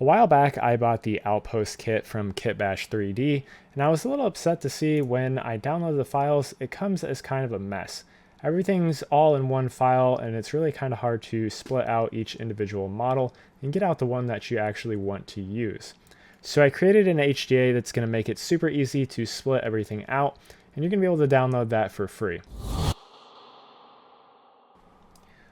A while back, I bought the Outpost kit from KitBash3D, and I was a little upset to see when I downloaded the files, it comes as kind of a mess. Everything's all in one file, and it's really kind of hard to split out each individual model and get out the one that you actually want to use. So I created an HDA that's going to make it super easy to split everything out, and you're going to be able to download that for free.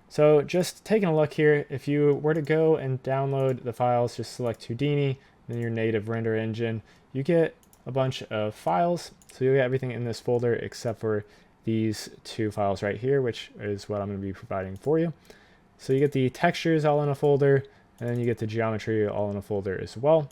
So just taking a look here, if you were to go and download the files, just select Houdini, then your native render engine, you get a bunch of files. So you'll get everything in this folder except for these two files right here, which is what I'm going to be providing for you. So you get the textures all in a folder, and then you get the geometry all in a folder as well.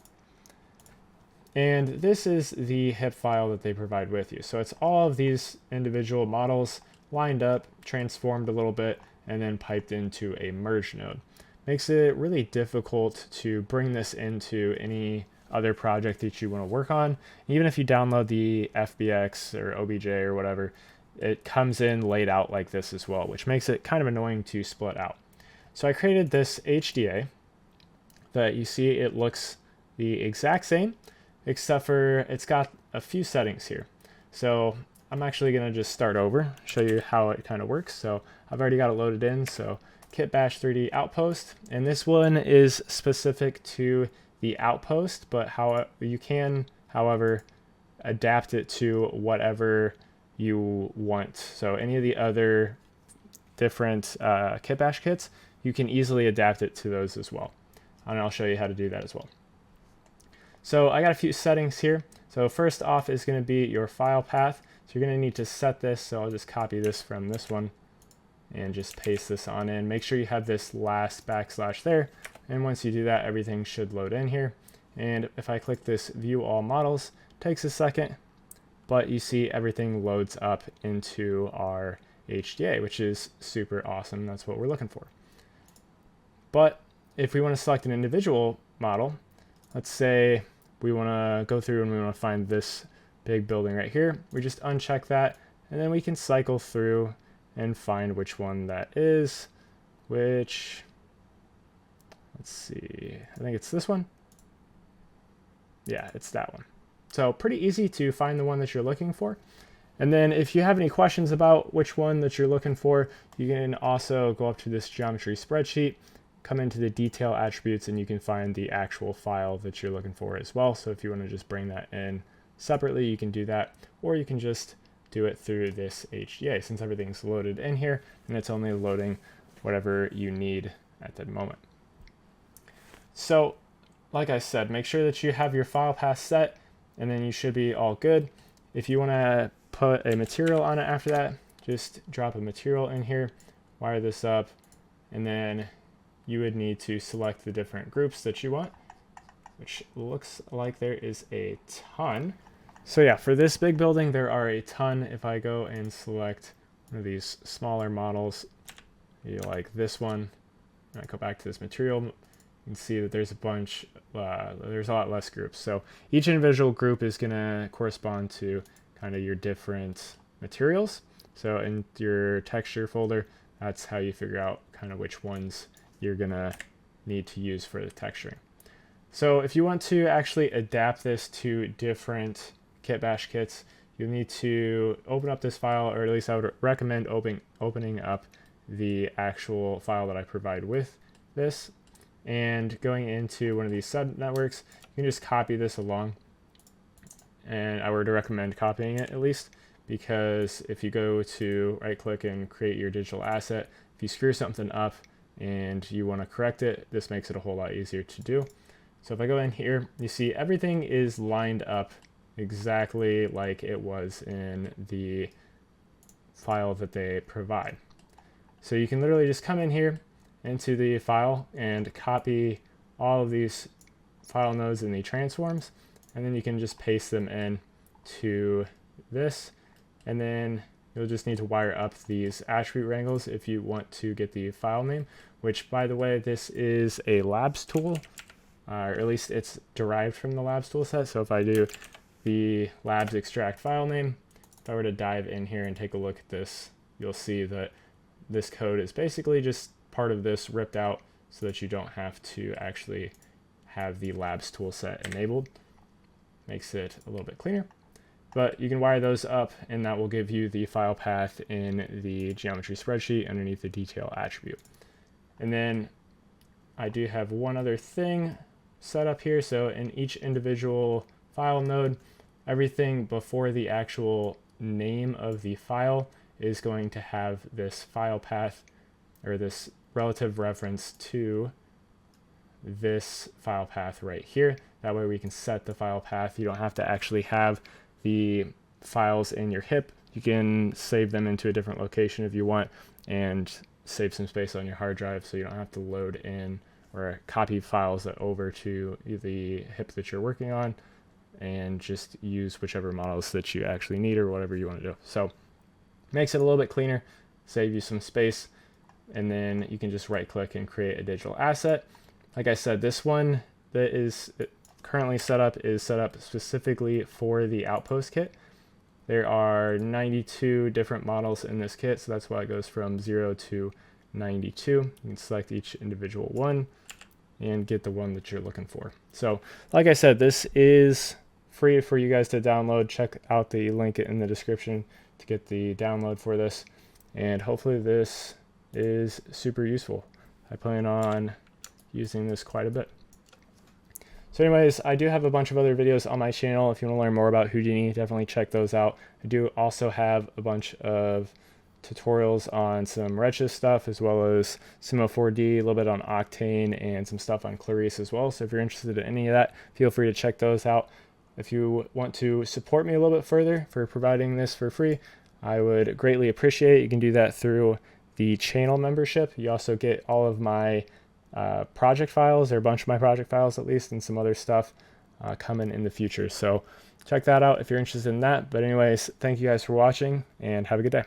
And this is the HIP file that they provide with you. So it's all of these individual models lined up, transformed a little bit, and then piped into a merge node. Makes it really difficult to bring this into any other project that you want to work on. Even if you download the FBX or OBJ or whatever, it comes in laid out like this as well, which makes it kind of annoying to split out. So I created this HDA that you see it looks the exact same, except for it's got a few settings here. So I'm actually going to just start over, show you how it kind of works. So I've already got it loaded in. So KitBash3D Outpost, and this one is specific to the Outpost, but how you can, however, adapt it to whatever you want. So any of the other different KitBash kits, you can easily adapt it to those as well. And I'll show you how to do that as well. So I got a few settings here. So first off is going to be your file path. So you're going to need to set this. So I'll just copy this from this one and just paste this on in. Make sure you have this last backslash there. And once you do that, everything should load in here. And if I click this view all models, it takes a second, but you see everything loads up into our HDA, which is super awesome. That's what we're looking for. But if we want to select an individual model, let's say we want to go through and we want to find this big building right here. We just uncheck that, and then we can cycle through and find which one that is, which, let's see, I think it's this one. Yeah, it's that one. So pretty easy to find the one that you're looking for. And then if you have any questions about which one that you're looking for, you can also go up to this geometry spreadsheet, come into the detail attributes, and you can find the actual file that you're looking for as well. So if you want to just bring that in separately, you can do that, or you can just do it through this HDA since everything's loaded in here and it's only loading whatever you need at the moment. So like I said, make sure that you have your file path set, and then you should be all good. If you want to put a material on it after that, just drop a material in here, wire this up, and then you would need to select the different groups that you want, which looks like there is a ton. So yeah, for this big building, there are a ton. If I go and select one of these smaller models, like this one, and I go back to this material, you can see that there's a bunch, there's a lot less groups. So each individual group is going to correspond to kind of your different materials. So in your texture folder, that's how you figure out kind of which ones you're going to need to use for the texturing. So if you want to actually adapt this to different KitBash kits, you'll need to open up this file, or at least I would recommend opening up the actual file that I provide with this, and going into one of these subnetworks, you can just copy this along. And I would recommend copying it at least, because if you go to right click and create your digital asset, if you screw something up and you want to correct it, this makes it a whole lot easier to do. So if I go in here, you see everything is lined up exactly like it was in the file that they provide. So you can literally just come in here into the file and copy all of these file nodes in the transforms, and then you can just paste them in to this, and then you'll just need to wire up these attribute wrangles if you want to get the file name, which, by the way, this is a labs tool, or at least it's derived from the labs tool set. So if I do the labs extract file name, if I were to dive in here and take a look at this, you'll see that this code is basically just part of this ripped out so that you don't have to actually have the labs toolset enabled. Makes it a little bit cleaner. But you can wire those up, and that will give you the file path in the geometry spreadsheet underneath the detail attribute. And then I do have one other thing set up here. So in each individual file node, everything before the actual name of the file is going to have this file path, or this relative reference to this file path right here. That way we can set the file path. You don't have to actually have the files in your hip. You can save them into a different location if you want, and save some space on your hard drive so you don't have to load in or copy files over to the hip that you're working on, and just use whichever models that you actually need or whatever you want to do. So makes it a little bit cleaner, save you some space, and then you can just right click and create a digital asset. Like I said, this one that is currently set up is set up specifically for the Outpost kit. There are 92 different models in this kit, so that's why it goes from 0 to 92. You can select each individual one and get the one that you're looking for. So like I said, this is free for you guys to download. Check out the link in the description to get the download for this, and hopefully this is super useful. I plan on using this quite a bit. So anyways, I do have a bunch of other videos on my channel. If you want to learn more about Houdini, definitely check those out. I do also have a bunch of tutorials on some Redshift stuff, as well as Sumo 4D, a little bit on Octane, and some stuff on Clarice as well. So if you're interested in any of that, feel free to check those out. If you want to support me a little bit further for providing this for free, I would greatly appreciate it. You can do that through the channel membership. You also get all of my project files, or a bunch of my project files at least, and some other stuff coming in the future. So check that out if you're interested in that. But anyways, thank you guys for watching, and have a good day.